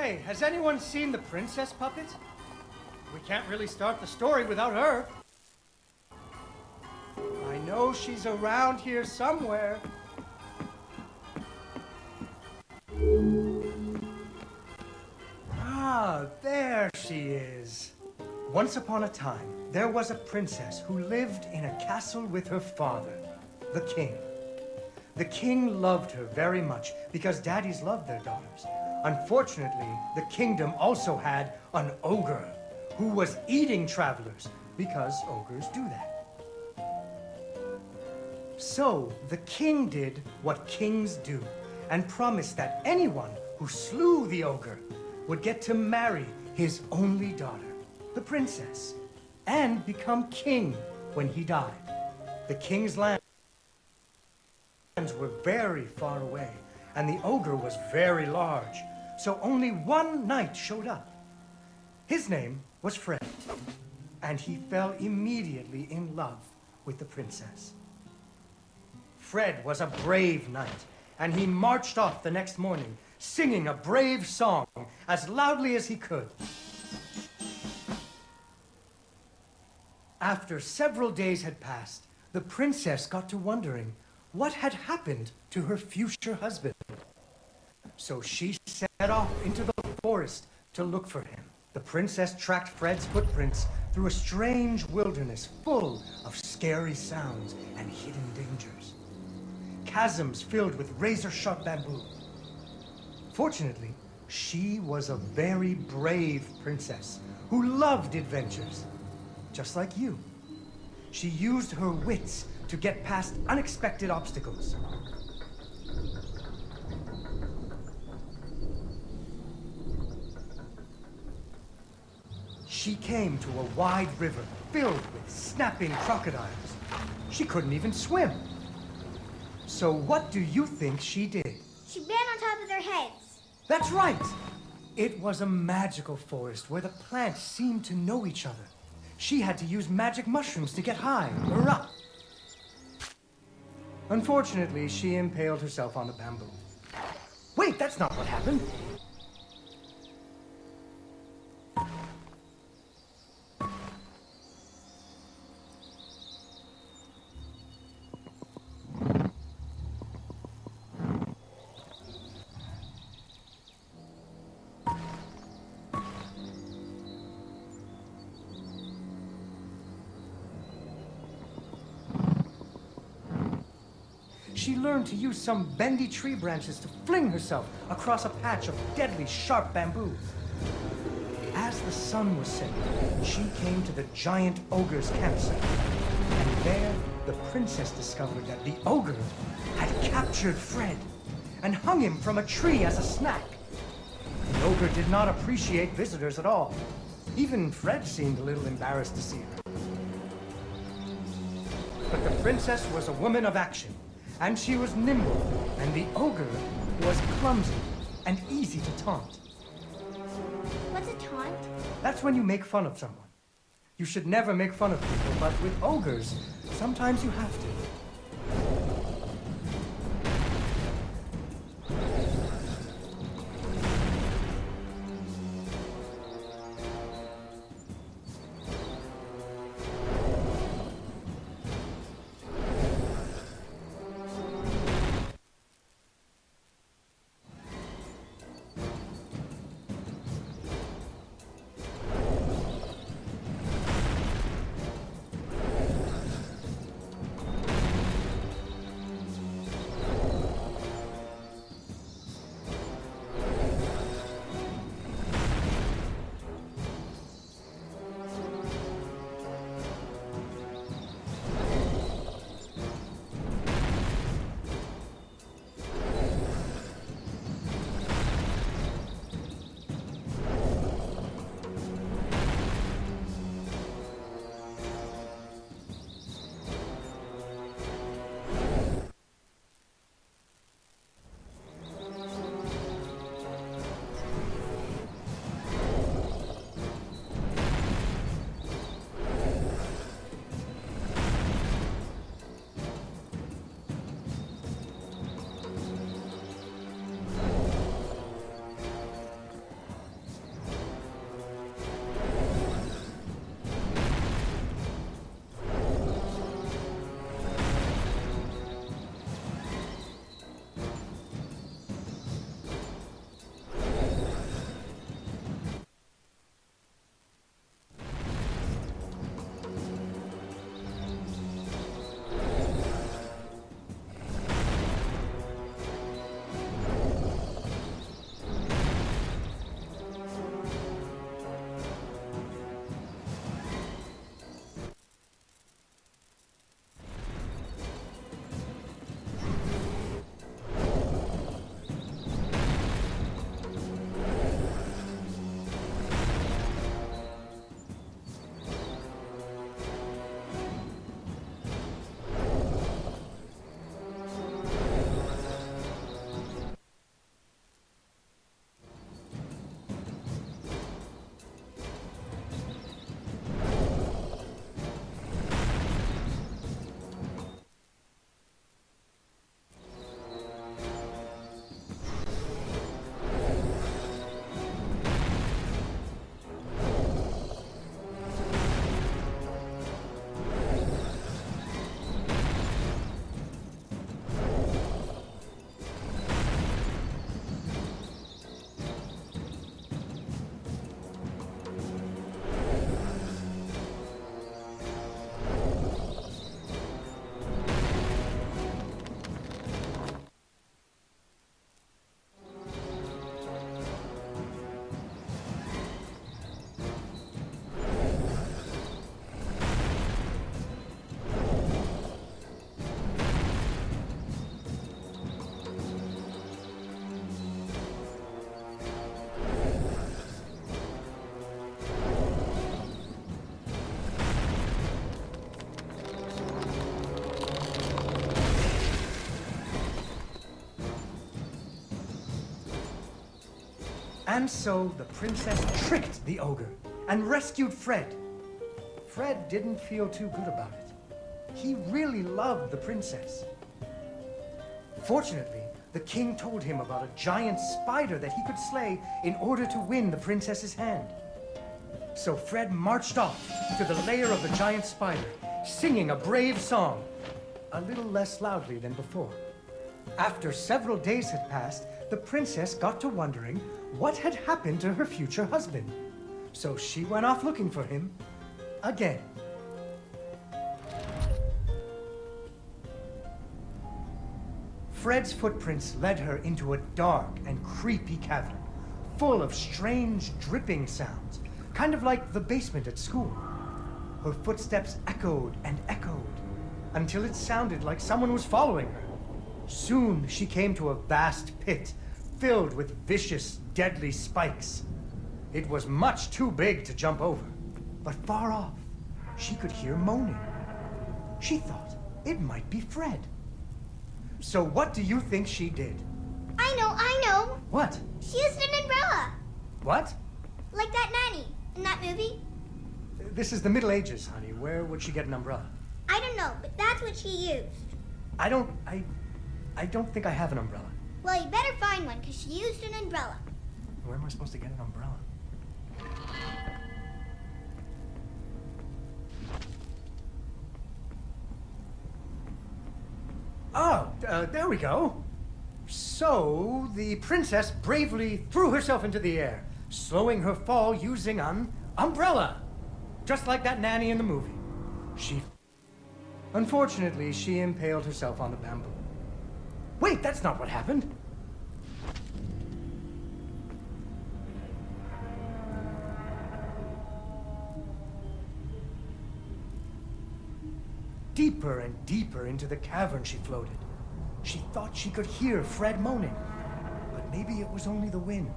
Say, has anyone seen the princess puppet? We can't really start the story without her. I know she's around here somewhere. Ah, there she is. Once upon a time, there was a princess who lived in a castle with her father, the king. The king loved her very much because daddies loved their daughters. Unfortunately, the kingdom also had an ogre who was eating travelers because ogres do that. So the king did what kings do and promised that anyone who slew the ogre would get to marry his only daughter, the princess, and become king when he died. The king's lands were very far away, and the ogre was very large, so only one knight showed up. His name was Fred, and he fell immediately in love with the princess. Fred was a brave knight, and he marched off the next morning, singing a brave song as loudly as he could. After several days had passed, the princess got to wondering what had happened to her future husband. So she set off into the forest to look for him. The princess tracked Fred's footprints through a strange wilderness full of scary sounds and hidden dangers. Chasms filled with razor-sharp bamboo. Fortunately, she was a very brave princess who loved adventures, just like you. She used her wits to get past unexpected obstacles. She came to a wide river filled with snapping crocodiles. She couldn't even swim. So what do you think she did? She ran on top of their heads. That's right! It was a magical forest where the plants seemed to know each other. She had to use magic mushrooms to get high or up. Unfortunately, she impaled herself on the bamboo. Wait, that's not what happened. She learned to use some bendy tree branches to fling herself across a patch of deadly sharp bamboo. As the sun was setting, she came to the giant ogre's campsite. And there, the princess discovered that the ogre had captured Fred and hung him from a tree as a snack. The ogre did not appreciate visitors at all. Even Fred seemed a little embarrassed to see her. But the princess was a woman of action. And she was nimble, and the ogre was clumsy and easy to taunt. What's a taunt? That's when you make fun of someone. You should never make fun of people, but with ogres, sometimes you have to. And so the princess tricked the ogre and rescued Fred. Fred didn't feel too good about it. He really loved the princess. Fortunately, the king told him about a giant spider that he could slay in order to win the princess's hand. So Fred marched off to the lair of the giant spider, singing a brave song, a little less loudly than before. After several days had passed, the princess got to wondering what had happened to her future husband. So she went off looking for him again. Fred's footprints led her into a dark and creepy cavern, full of strange dripping sounds, kind of like the basement at school. Her footsteps echoed and echoed, until it sounded like someone was following her. Soon she came to a vast pit, filled with vicious, deadly spikes. It was much too big to jump over, but far off, she could hear moaning. She thought it might be Fred. So what do you think she did? I know. What? She used an umbrella. What? Like that nanny in that movie. This is the Middle Ages, honey. Where would she get an umbrella? I don't know, but that's what she used. I don't think I have an umbrella. Well, you better find one, because she used an umbrella. Where am I supposed to get an umbrella? Oh, there we go. So, the princess bravely threw herself into the air, slowing her fall using an umbrella. Just like that nanny in the movie. Unfortunately, she impaled herself on the bamboo. Wait, that's not what happened. Deeper and deeper into the cavern she floated. She thought she could hear Fred moaning, but maybe it was only the wind.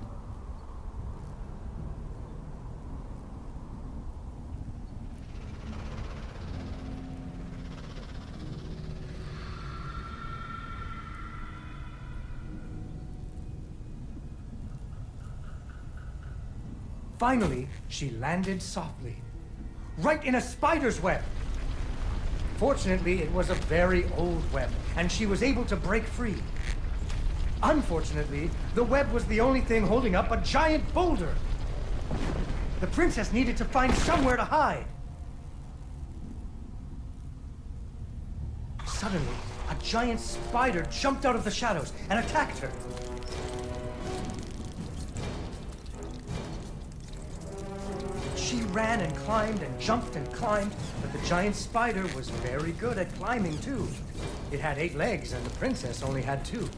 Finally, she landed softly, right in a spider's web. Fortunately, it was a very old web, and she was able to break free. Unfortunately, the web was the only thing holding up a giant boulder. The princess needed to find somewhere to hide. Suddenly, a giant spider jumped out of the shadows and attacked her. She ran and climbed and jumped and climbed, but the giant spider was very good at climbing too. It had 8 legs and the princess only had 2.